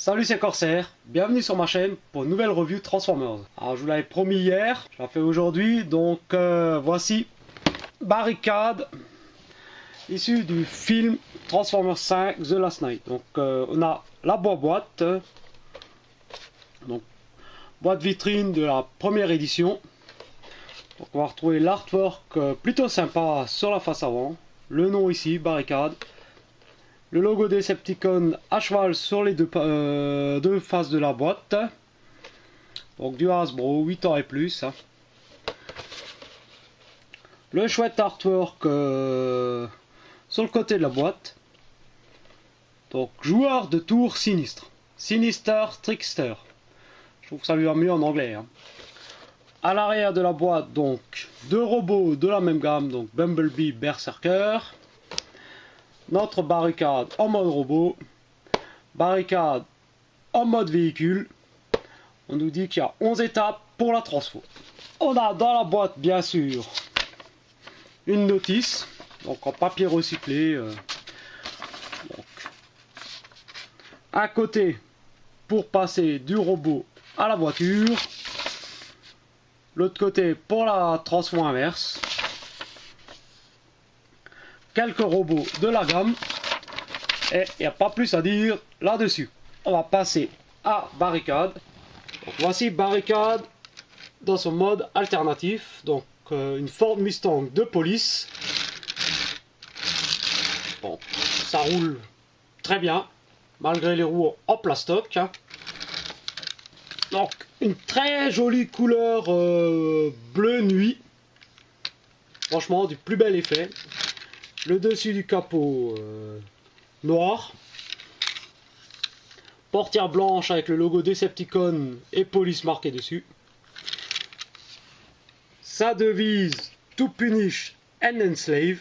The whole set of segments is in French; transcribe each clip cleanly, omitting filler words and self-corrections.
Salut, c'est Corsair, bienvenue sur ma chaîne pour une nouvelle review Transformers. Alors je vous l'avais promis hier, je la fais aujourd'hui, donc voici Barricade, issu du film Transformers 5 The Last Night. Donc on a la boîte, donc boîte vitrine de la première édition. Donc on va retrouver l'artwork plutôt sympa sur la face avant, le nom ici, Barricade. Le logo des Decepticons à cheval sur les deux faces de la boîte. Donc du Hasbro, 8 ans et plus. Le chouette artwork sur le côté de la boîte. Donc joueur de tour sinistre. Sinister Trickster. Je trouve que ça lui va mieux en anglais. À l'arrière de la boîte, donc deux robots de la même gamme. Donc Bumblebee, Berserker. Notre Barricade en mode robot. Barricade en mode véhicule. On nous dit qu'il y a 11 étapes pour la transfo. On a dans la boîte bien sûr une notice, donc en papier recyclé. Donc, à côté, pour passer du robot à la voiture. L'autre côté pour la transfo inverse. Quelques robots de la gamme. Et il n'y a pas plus à dire là-dessus. On va passer à Barricade. Donc, voici Barricade dans son mode alternatif. Donc une Ford Mustang de police. Bon, ça roule très bien malgré les roues en plastoc. Donc une très jolie couleur bleu nuit. Franchement du plus bel effet. Le dessus du capot noir. Portière blanche avec le logo Decepticon et police marqué dessus. Sa devise To Punish and Enslave.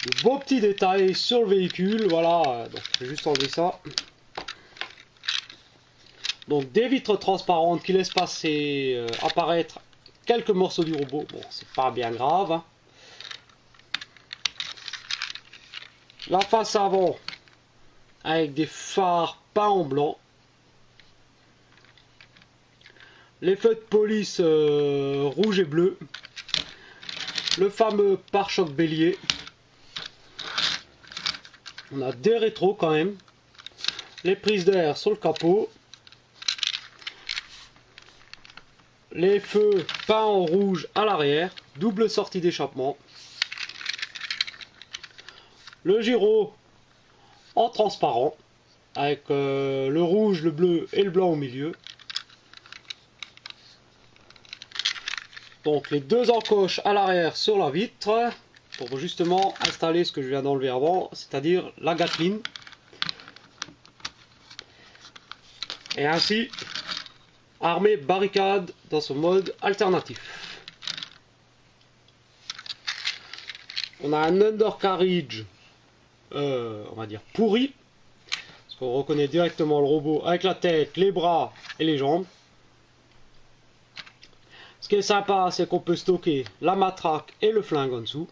De beaux petits détails sur le véhicule, voilà, donc je vais juste enlever ça. Donc des vitres transparentes qui laissent passer, apparaître quelques morceaux du robot, bon c'est pas bien grave. Hein. La face avant avec des phares peints en blanc. Les feux de police rouge et bleu. Le fameux pare-choc bélier. On a des rétros quand même. Les prises d'air sur le capot. Les feux peints en rouge à l'arrière. Double sortie d'échappement. Le gyro en transparent. Avec le rouge, le bleu et le blanc au milieu. Donc les deux encoches à l'arrière sur la vitre. Pour justement installer ce que je viens d'enlever avant, c'est-à-dire la Gatling. Et ainsi armer Barricade dans son mode alternatif. On a un undercarriage, on va dire pourri, parce qu'on reconnaît directement le robot avec la tête, les bras et les jambes. Ce qui est sympa, c'est qu'on peut stocker la matraque et le flingue en dessous.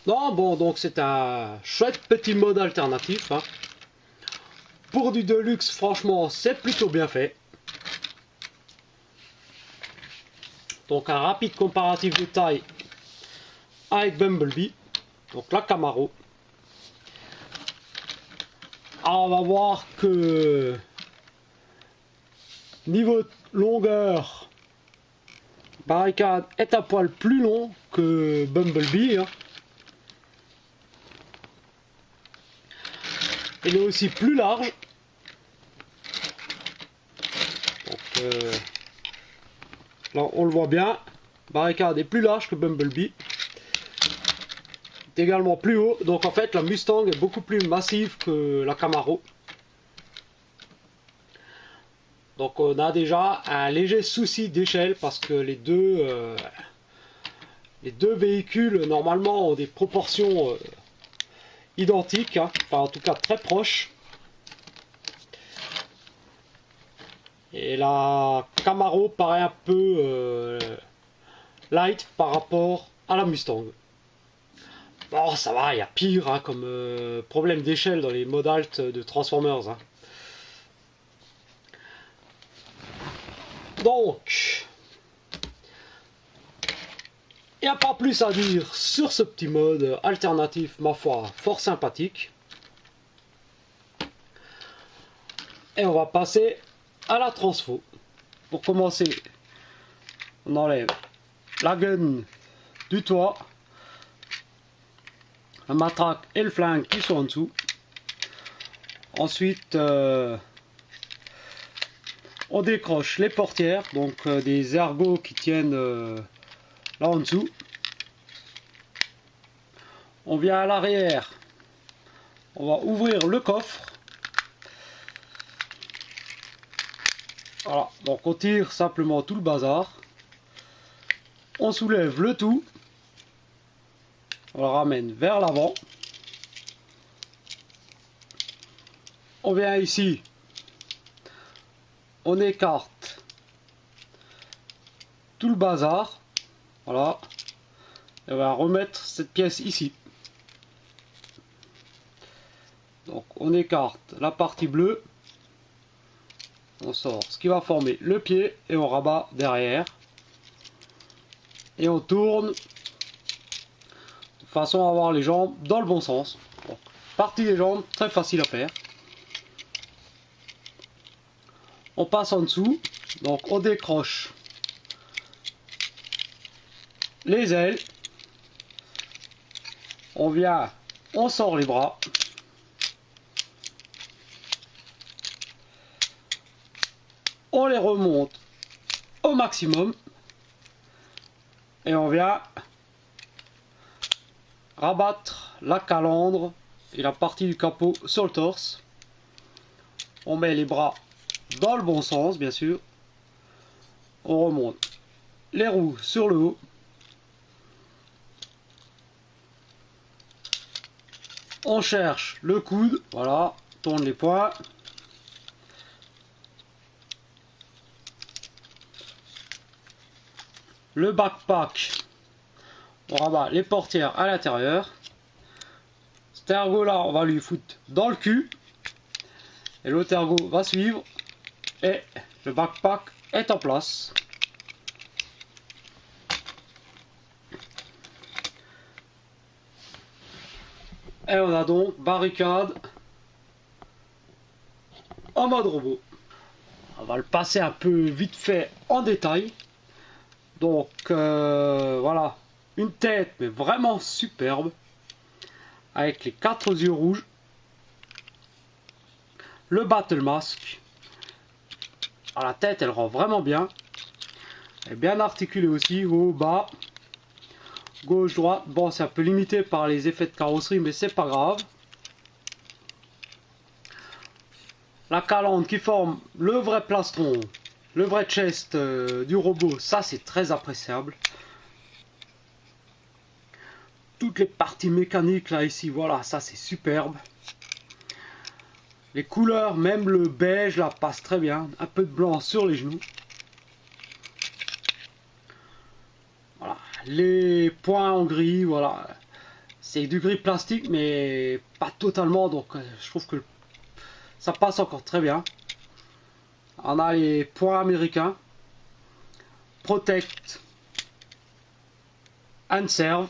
Non, bon, donc c'est un chouette petit mode alternatif. Hein. Pour du Deluxe, franchement, c'est plutôt bien fait. Donc un rapide comparatif de taille avec Bumblebee. Donc la Camaro. Alors on va voir que niveau longueur, Barricade est un poil plus long que Bumblebee. Hein. Il est aussi plus large. Donc, là on le voit bien. Barricade est plus large que Bumblebee. Il est également plus haut. Donc en fait la Mustang est beaucoup plus massive que la Camaro. Donc on a déjà un léger souci d'échelle parce que les deux véhicules normalement ont des proportions identiques, hein. Enfin en tout cas très proches. Et la Camaro paraît un peu light par rapport à la Mustang. Bon, ça va, il y a pire hein, comme problème d'échelle dans les modes alt de Transformers. Hein. Donc, il n'y a pas plus à dire sur ce petit mode alternatif, ma foi, fort sympathique. Et on va passer à la transfo. Pour commencer, on enlève la gun du toit, la matraque et le flingue qui sont en dessous. Ensuite, on décroche les portières, donc des ergots qui tiennent là en dessous. On vient à l'arrière, on va ouvrir le coffre. Voilà, donc on tire simplement tout le bazar. On soulève le tout. On le ramène vers l'avant. On vient ici. On écarte tout le bazar. Voilà. Et on va remettre cette pièce ici. Donc on écarte la partie bleue. On sort ce qui va former le pied et on rabat derrière. Et on tourne de façon à avoir les jambes dans le bon sens. Donc, partie des jambes, très facile à faire. On passe en dessous, donc on décroche les ailes. On vient, on sort les bras. On les remonte au maximum. Et on vient rabattre la calandre et la partie du capot sur le torse. On met les bras dans le bon sens, bien sûr. On remonte les roues sur le haut. On cherche le coude, voilà, tourne les poings. Le backpack, on rabat les portières à l'intérieur. Cet ergot là, on va lui foutre dans le cul. Et l'autre ergot va suivre. Et le backpack est en place. Et on a donc barricade en mode robot. On va le passer un peu vite fait en détail. Donc voilà, une tête mais vraiment superbe. Avec les 4 yeux rouges. Le battle mask. Alors, la tête elle rend vraiment bien. Elle est bien articulée aussi, haut, bas. Gauche, droite, bon c'est un peu limité par les effets de carrosserie mais c'est pas grave. La calandre qui forme le vrai plastron, le vrai chest du robot, ça c'est très appréciable. Toutes les parties mécaniques là ici, voilà, ça c'est superbe. Les couleurs, même le beige là passe très bien, un peu de blanc sur les genoux. Voilà, les points en gris, voilà, c'est du gris plastique mais pas totalement, donc je trouve que ça passe encore très bien. On a les points américains, protect and serve.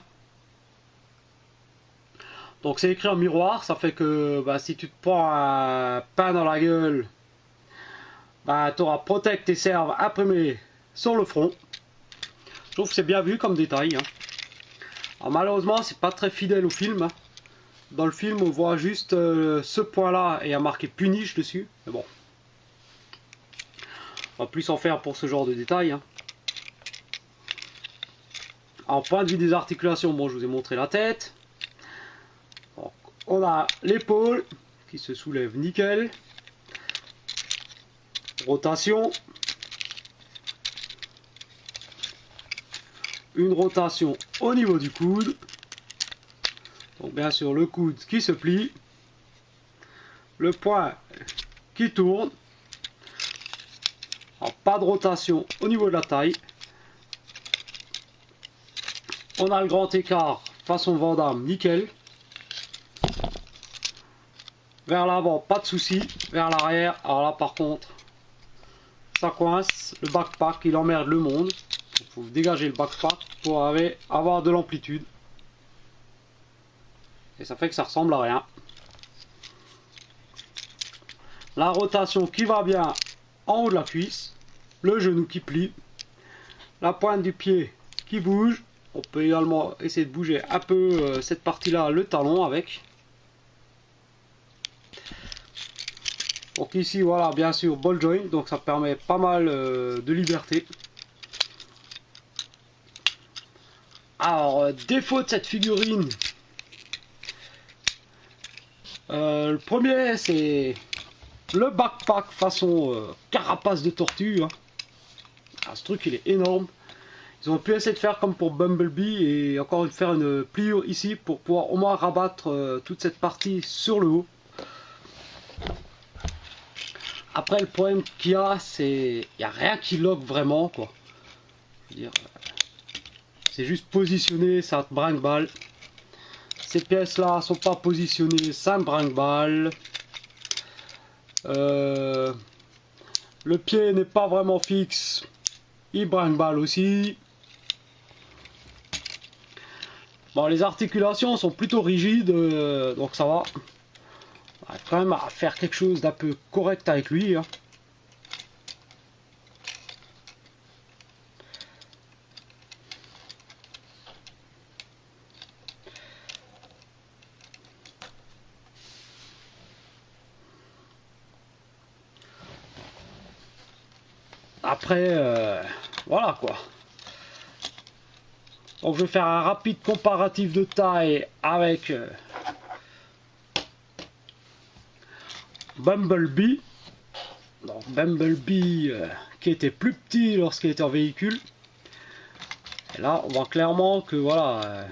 Donc c'est écrit en miroir, ça fait que bah, si tu te prends un pain dans la gueule, bah, tu auras protect et serve imprimé sur le front. Je trouve que c'est bien vu comme détail. Hein. Alors, malheureusement, c'est pas très fidèle au film. Hein. Dans le film, on voit juste ce point-là et il y a marqué Punish dessus. Mais bon, on va plus en faire pour ce genre de détails. Hein. En point de vue des articulations, bon, je vous ai montré la tête. Donc, on a l'épaule qui se soulève nickel. Rotation. Une rotation au niveau du coude. Donc bien sûr le coude qui se plie. Le poing qui tourne. Alors, pas de rotation au niveau de la taille. On a le grand écart façon Vandame, nickel. Vers l'avant, pas de souci. Vers l'arrière, alors là par contre, ça coince. Le backpack, il emmerde le monde. Il faut dégager le backpack pour avoir de l'amplitude. Et ça fait que ça ressemble à rien. La rotation qui va bien en haut de la cuisse. Le genou qui plie. La pointe du pied qui bouge. On peut également essayer de bouger un peu cette partie-là, le talon avec. Donc ici, voilà, bien sûr, ball joint. Donc ça permet pas mal de liberté. Alors, défaut de cette figurine. Le premier, c'est le backpack façon carapace de tortue. Hein. Ah, ce truc, il est énorme. Ils ont pu essayer de faire comme pour Bumblebee et encore faire une pliure ici pour pouvoir au moins rabattre toute cette partie sur le haut. Après, le problème qu'il y a, c'est il n'y a rien qui lock vraiment, quoi. Je veux dire, c'est juste positionné, ça te brinque-balle. Ces pièces-là sont pas positionnées, ça me brinque-balle. Le pied n'est pas vraiment fixe, il brinque-balle aussi. Bon, les articulations sont plutôt rigides, donc ça va. On va quand même à faire quelque chose d'un peu correct avec lui. Hein. Après, voilà quoi. Donc je vais faire un rapide comparatif de taille avec Bumblebee. Donc Bumblebee qui était plus petit lorsqu'il était en véhicule. Et là on voit clairement que voilà.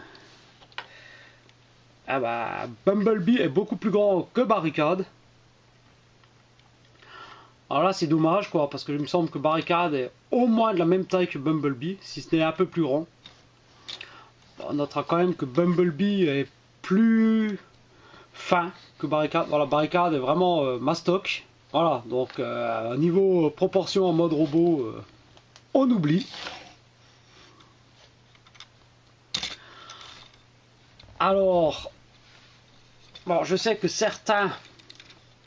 Ah bah, Bumblebee est beaucoup plus grand que Barricade. Alors là c'est dommage quoi, parce que il me semble que Barricade est au moins de la même taille que Bumblebee, si ce n'est un peu plus grand. On notera quand même que Bumblebee est plus fin que Barricade. Voilà, Barricade est vraiment mastoc. Voilà, donc niveau proportion en mode robot, on oublie. Alors, bon, je sais que certains,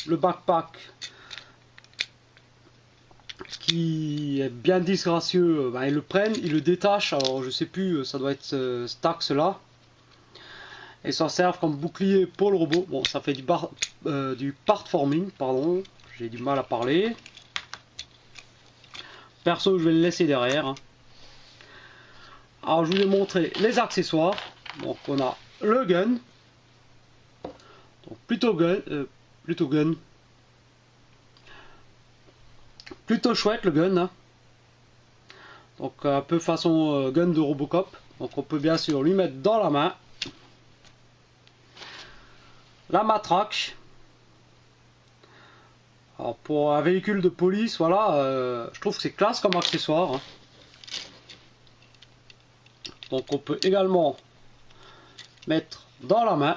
le backpack, qui est bien disgracieux, ben, ils le prennent, ils le détachent. Alors, je sais plus, ça doit être cet axe-là. Et s'en servent comme bouclier pour le robot. Bon, ça fait du part forming, pardon. J'ai du mal à parler. Perso, je vais le laisser derrière. Hein. Alors, je vous ai montré les accessoires. Donc, on a le gun. Donc, plutôt gun. Plutôt chouette, le gun. Hein. Donc, un peu façon gun de Robocop. Donc, on peut bien sûr lui mettre dans la main. La matraque. Alors, pour un véhicule de police, voilà, je trouve que c'est classe comme accessoire. Hein. Donc on peut également mettre dans la main.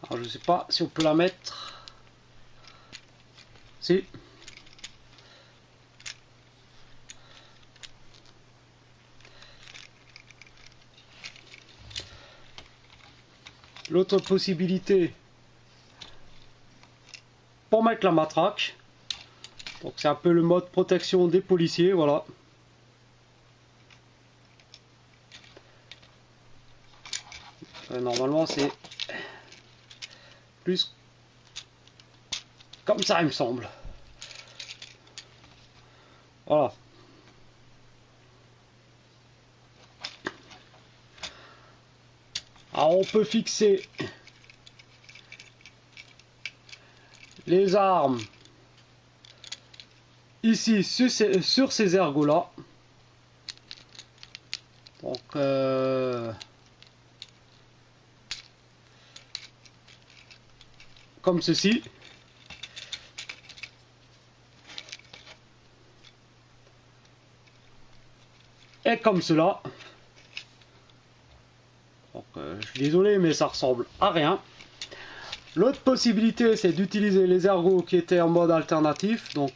Alors je ne sais pas si on peut la mettre. Si. L'autre possibilité pour mettre la matraque. Donc c'est un peu le mode protection des policiers, voilà. Normalement c'est plus comme ça il me semble. Voilà. Alors on peut fixer les armes ici sur ces ergots là. Donc comme ceci. est comme cela. Donc, je suis désolé, mais ça ressemble à rien. L'autre possibilité, c'est d'utiliser les ergots qui étaient en mode alternatif. Donc,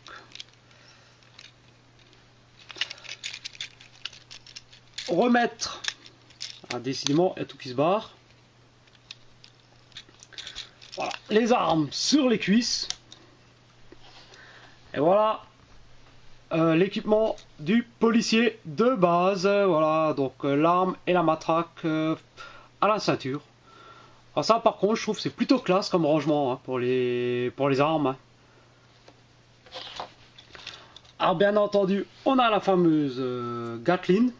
remettre, décidément, il y a tout qui se barre. Voilà, les armes sur les cuisses. Et voilà l'équipement du policier de base. Voilà, donc l'arme et la matraque à la ceinture. Alors ça, par contre, je trouve que c'est plutôt classe comme rangement hein, pour les armes. Hein. Alors bien entendu, on a la fameuse Gatling.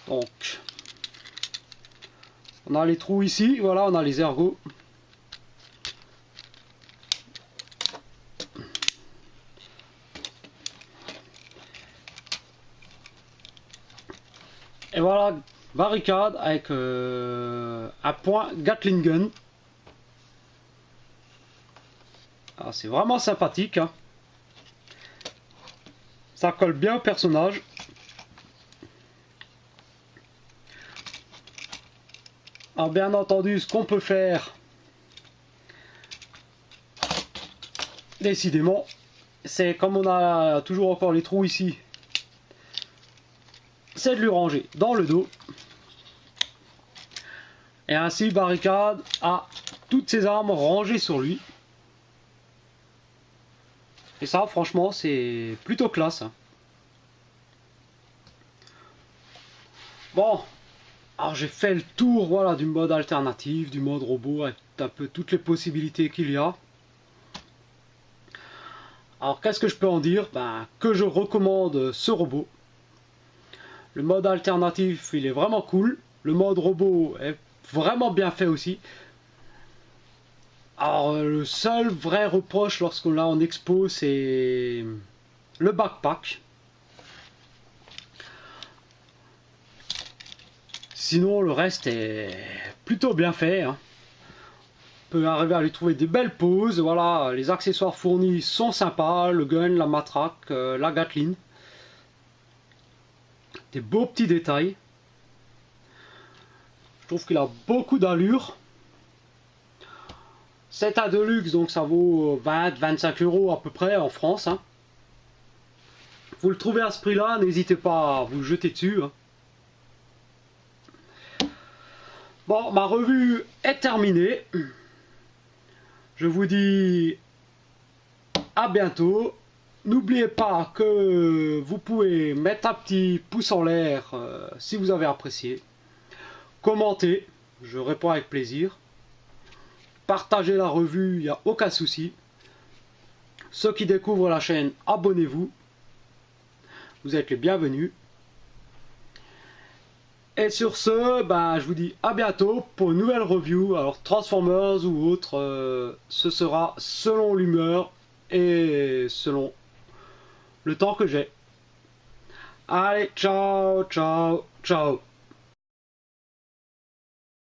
Donc, on a les trous ici, voilà, on a les ergots. Et voilà, barricade avec un point Gatling gun. Ah, c'est vraiment sympathique. Hein. Ça colle bien au personnage. Alors bien entendu, ce qu'on peut faire, décidément, c'est comme on a toujours encore les trous ici, c'est de lui ranger dans le dos. Et ainsi, barricade a toutes ses armes rangées sur lui. Et ça, franchement, c'est plutôt classe. Bon, alors j'ai fait le tour voilà, du mode alternatif, du mode robot, avec un peu toutes les possibilités qu'il y a. Alors qu'est-ce que je peux en dire? Que je recommande ce robot. Le mode alternatif, il est vraiment cool. Le mode robot est vraiment bien fait aussi. Alors le seul vrai reproche lorsqu'on l'a en expo, c'est le backpack. Sinon le reste est plutôt bien fait. Hein. On peut arriver à lui trouver des belles poses. Voilà, les accessoires fournis sont sympas. Le gun, la matraque, la Gatling. Des beaux petits détails. Je trouve qu'il a beaucoup d'allure. C'est un Deluxe, donc ça vaut 20-25 € à peu près en France. Hein. Vous le trouvez à ce prix-là, n'hésitez pas à vous jeter dessus. Hein. Bon, ma revue est terminée. Je vous dis à bientôt. N'oubliez pas que vous pouvez mettre un petit pouce en l'air si vous avez apprécié. Commentez, je réponds avec plaisir. Partagez la revue, il n'y a aucun souci. Ceux qui découvrent la chaîne, abonnez-vous. Vous êtes les bienvenus. Et sur ce, je vous dis à bientôt pour une nouvelle review. Alors Transformers ou autre, ce sera selon l'humeur et selon le temps que j'ai. Allez, ciao, ciao, ciao.